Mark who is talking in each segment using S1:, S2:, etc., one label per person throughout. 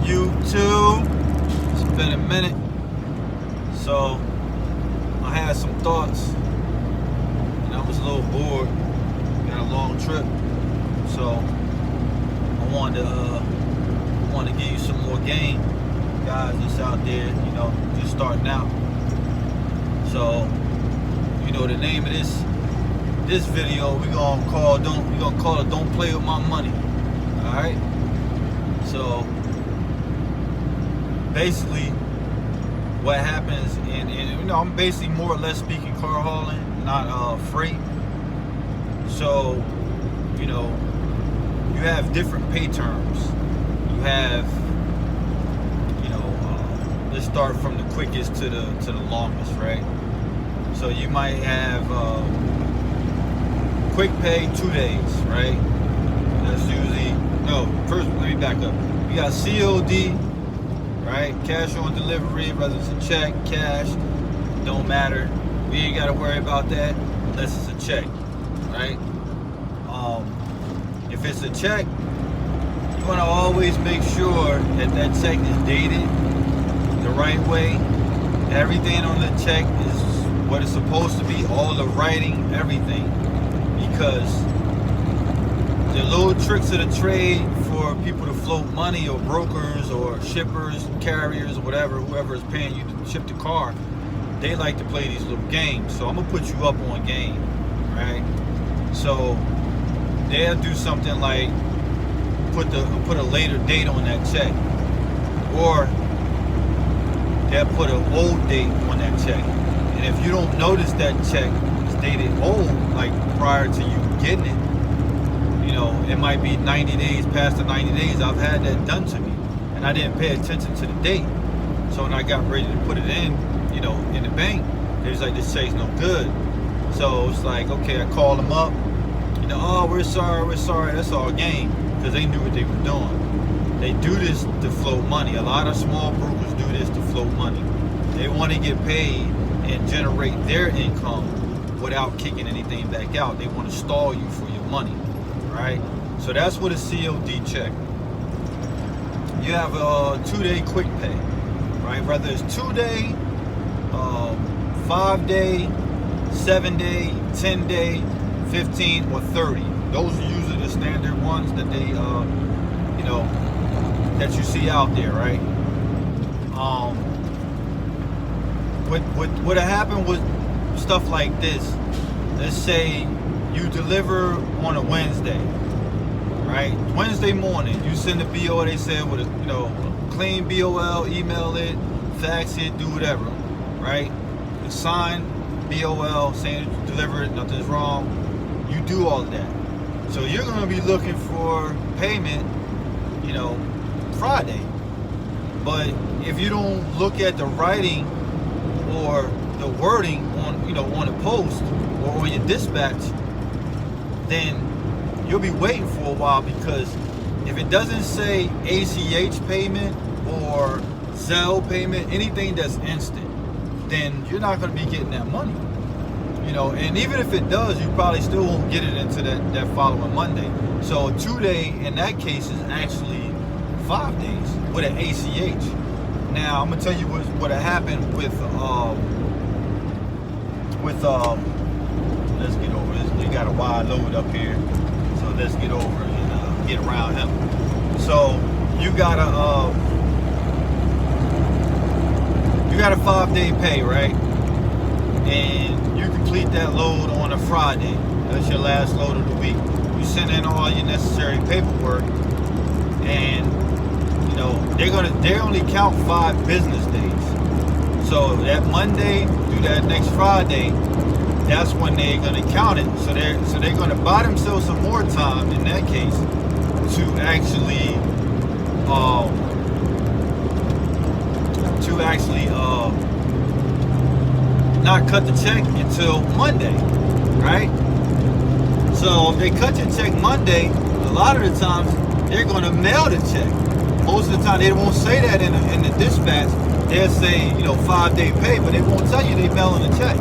S1: YouTube? It's been a minute. So I had some thoughts and I was a little bored. We had a long trip. So I wanted to give you some more game, guys that's out there, just starting out. So, the name of this video we gonna call it "Don't Play with My Money." All right. So basically, what happens, and I'm basically more or less speaking car hauling, not freight. So you have different pay terms. You have let's start from the quickest to the longest, right? So you might have quick pay 2 days, right? That's usually first let me back up. You got COD, right? Cash on delivery, whether it's a check, cash, don't matter. We ain't gotta worry about that unless it's a check, right? If it's a check, you wanna always make sure that check is dated the right way. Everything on the check is what it's supposed to be, all the writing, everything. Because the little tricks of the trade for people to float money, or brokers or shippers, carriers, or whoever is paying you to ship the car, they like to play these little games. So I'm gonna put you up on game, right? So they'll do something like put a later date on that check, or they'll put an old date on that check. And if you don't notice that check is dated old, like prior to you getting it, it might be 90 days past the 90 days. I've had that done to me, and I didn't pay attention to the date. So when I got ready to put it in the bank, it was like, this check's no good. So it's like, okay, I called them up. Oh, we're sorry. That's all game, because they knew what they were doing. They do this to float money. A lot of small brokers do this to float money. They want to get paid and generate their income without kicking anything back out. They want to stall you for your money, right? So that's what a COD check. You have a 2-day quick pay, right? Whether it's 2-day, 5-day, 7-day, 10-day, 15 or 30. Those are usually the standard ones that they, that you see out there, right? What happened with stuff like this? Let's say you deliver on a Wednesday, right? Wednesday morning, you send a BO. They said with a clean BOL, email it, fax it, do whatever, right? You sign BOL saying you delivered, nothing's wrong. You do all of that. So you're going to be looking for payment, Friday. But if you don't look at the writing or the wording on a post or on your dispatch, then you'll be waiting for a while, because if it doesn't say ACH payment or Zelle payment, anything that's instant, then you're not going to be getting that money. And even if it does, you probably still won't get it into that following Monday. So a 2-day in that case is actually 5 days with an ACH. Now I'm gonna tell you what happened with let's get over this. We got a wide load up here, so let's get over and get around him. So you got a 5-day pay, right? And you complete that load on a Friday. That's your last load of the week. You send in all your necessary paperwork, and they only count 5 business days. So that Monday through that next Friday, that's when they're gonna count it. So they're gonna buy themselves some more time in that case to actually not cut the check until Monday, right? So if they cut your check Monday, a lot of the times they're going to mail the check. Most of the time they won't say that in the dispatch. They'll say 5-day pay, but they won't tell you they mailing the check.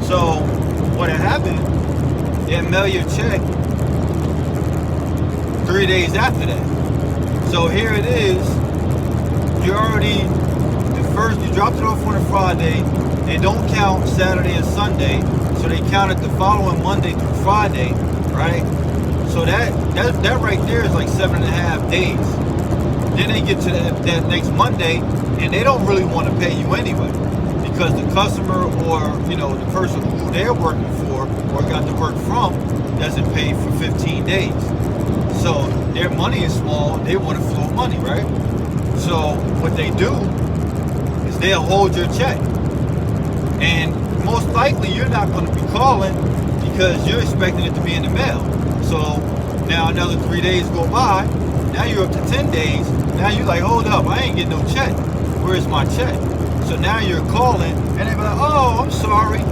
S1: So what happened? They'll mail your check 3 days after that. So here it is. you already, you dropped it off on a Friday. They don't count Saturday and Sunday, so they count it the following Monday through Friday, right? So that right there is like 7.5 days. Then they get to that next Monday, and they don't really want to pay you anyway, because the customer or the person who they're working for or got the work from doesn't pay for 15 days. So their money is small. They want to float money, right? So what they do is they'll hold your check, and most likely you're not going to be calling because you're expecting it to be in the mail. So now another 3 days go by. Now you're up to 10 days. Now you're like, hold up, I ain't getting no check. Where's my check? So now you're calling, and they're like, oh, I'm sorry.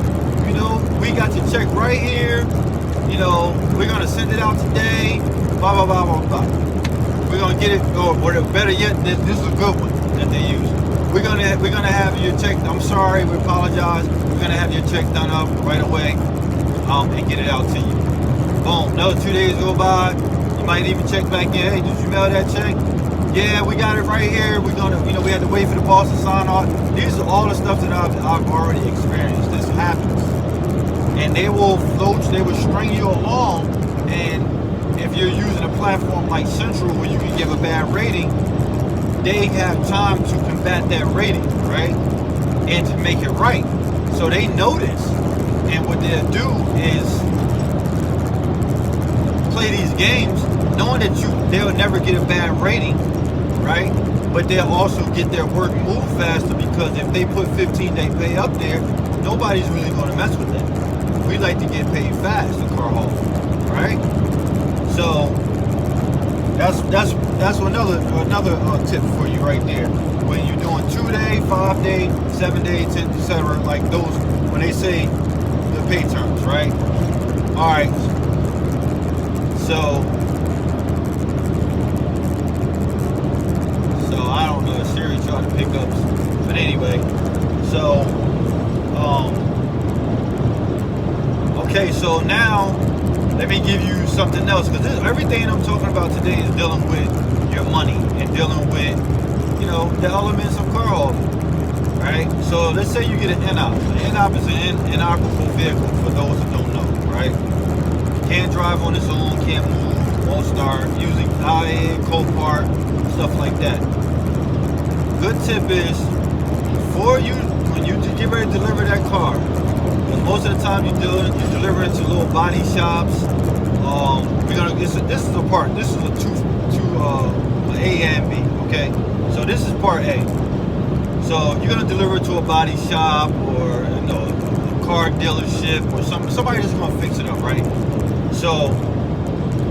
S1: We got your check right here. We're gonna send it out today. Blah blah blah blah blah. We're gonna get it, or better yet, this is a good one that they use. We're gonna have your check. I'm sorry, we apologize. We're gonna have your check done up right away, and get it out to you. Boom. Another 2 days go by. You might even check back in. Hey, did you mail that check? Yeah, we got it right here. We're gonna, we had to wait for the boss to sign off. These are all the stuff that I've already experienced. This happens, and they will string you along. And if you're using a platform like Central, where you can give a bad rating, they have time to combat that rating, right, and to make it right. So they notice, and what they'll do is play these games, knowing that they'll never get a bad rating, right? But they'll also get their work moved faster, because if they put 15-day pay up there, nobody's really going to mess with that. We like to get paid fast in car haul, right? So that's another tip for you right there. When you're doing 2-day, 5-day, 7-day, 10, etc., like those, when they say the pay terms, right? All right. So I don't know, Siri tried to pick up, but anyway, so okay, so now let me give you something else, because everything I'm talking about today is dealing with your money and dealing with the elements of car hauling, right? So let's say you get an NOP. An NOP is an inoperable vehicle, for those that don't know, right? Can't drive on its own, can't move, won't start, using IA, Copart, stuff like that. Good tip is, when you get ready to deliver that car, because most of the time you deliver it to little body shops. This is a part. This is a A and B. Okay, so this is part A. So you're gonna deliver it to a body shop, or a car dealership, or somebody that's gonna fix it up, right? So,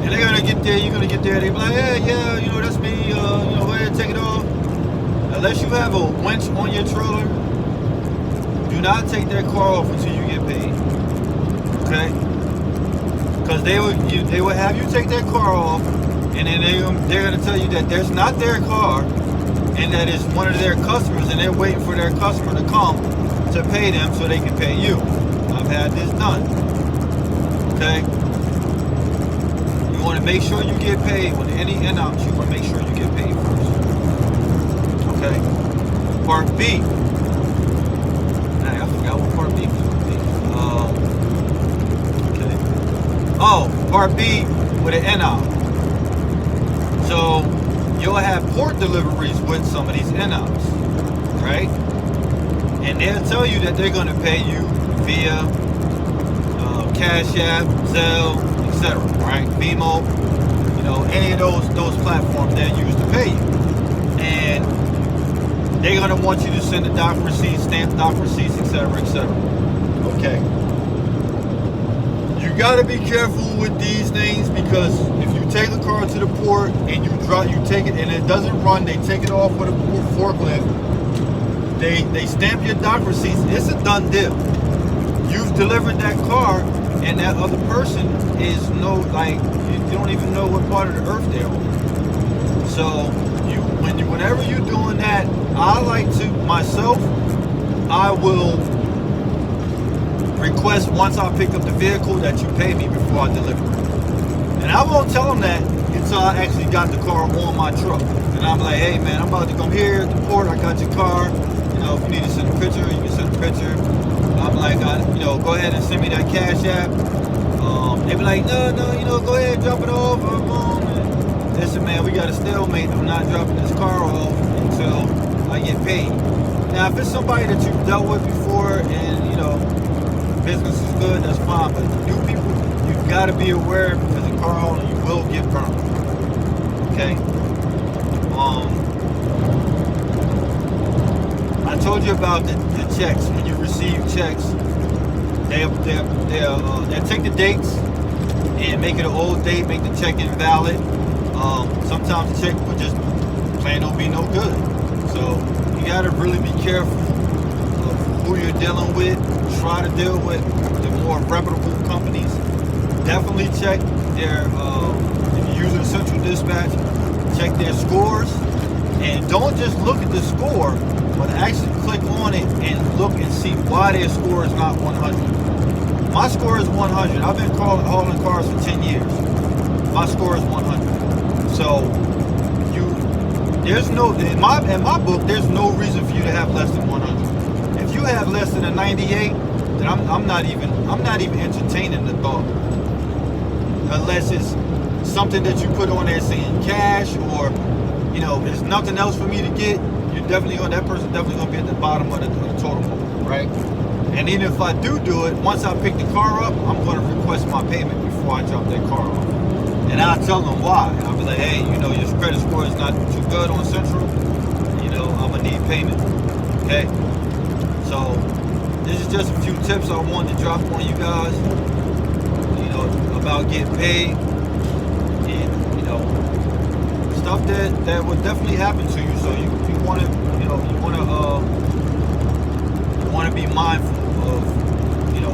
S1: and they're gonna get there. You're gonna get there. They be like, yeah, that's me. Go ahead, take it off. Unless you have a winch on your trailer, do not take that car off until you get paid. Okay? Because they will have you take that car off, and then they're gonna tell you that there's not their car, and that it's one of their customers, and they're waiting for their customer to come to pay them so they can pay you. I've had this done. Okay? You want to make sure you get paid. When any NOPs, you want to make sure you get paid first. Okay. Part B. I forgot what part B was going to be. Okay. Oh, part B with an NOP. So you'll have port deliveries with some of these NOPs, right? And they'll tell you that they're going to pay you via Cash App, Zelle, etc. Right? Venmo, any of those platforms they'll use to pay you. And they're gonna want you to send a doc receipt, stamp doc receipts, etc., etc. Okay. You gotta be careful with these things, because if you take a car to the port and you take it and it doesn't run, they take it off with a forklift. They stamp your doc receipts. It's a done deal. You've delivered that car, and that other person is you don't even know what part of the earth they're on. So whenever you're doing that, I will request, once I pick up the vehicle, that you pay me before I deliver it. And I won't tell them that until I actually got the car on my truck. And I'm like, hey man, I'm about to come here at the port. I got your car. You know, if you need to send a picture, you can send a picture. I'm like, go ahead and send me that Cash App. They be like, no, go ahead, drop it off. Listen, man, we got a stalemate. I'm not dropping this car off until I get paid. Now, if it's somebody that you've dealt with before and, business is good, that's fine. But new people, you've got to be aware because the car owner, you will get burned. Okay? I told you about the checks. When you receive checks, they'll take the dates and make it an old date, make the check invalid. Sometimes the check will just plain don't be no good. So you gotta really be careful of who you're dealing with. Try to deal with the more reputable companies. Definitely check their, if you're using Central Dispatch, check their scores. And don't just look at the score, but actually click on it and look and see why their score is not 100. My score is 100. I've been hauling cars for 10 years. My score is 100. So there's no, in my book, there's no reason for you to have less than 100. If you have less than a 98, then I'm not even entertaining the thought. Unless it's something that you put on there saying cash, or there's nothing else for me to get, that person's definitely gonna be at the bottom of the totem pole, right? And even if I do it, once I pick the car up, I'm gonna request my payment before I drop that car off. And I'll tell them why. I'll be like, hey, your credit score is not too good on Central. I'm gonna need payment. Okay? So this is just a few tips I wanted to drop on you guys. About getting paid. And stuff that would definitely happen to you. So you want to be mindful of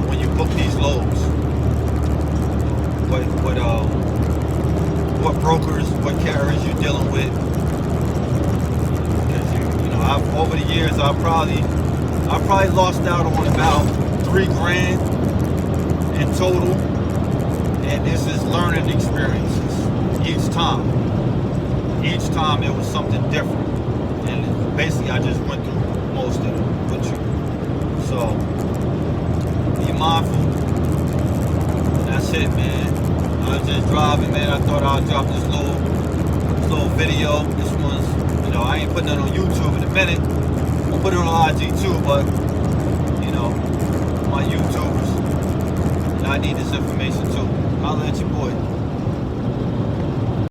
S1: when you book these loads. What brokers, what carriers you're dealing with. Because over the years I probably lost out on about $3,000 in total, and this is learning experiences each time. Each time it was something different, and basically I just went through most of it with you. So be mindful. That's it, man. I was just driving, man. I thought I'd drop this little video. This one's, I ain't putting it on YouTube in a minute. I'll put it on IG too, but my YouTubers, I need this information too. I'll let you boy.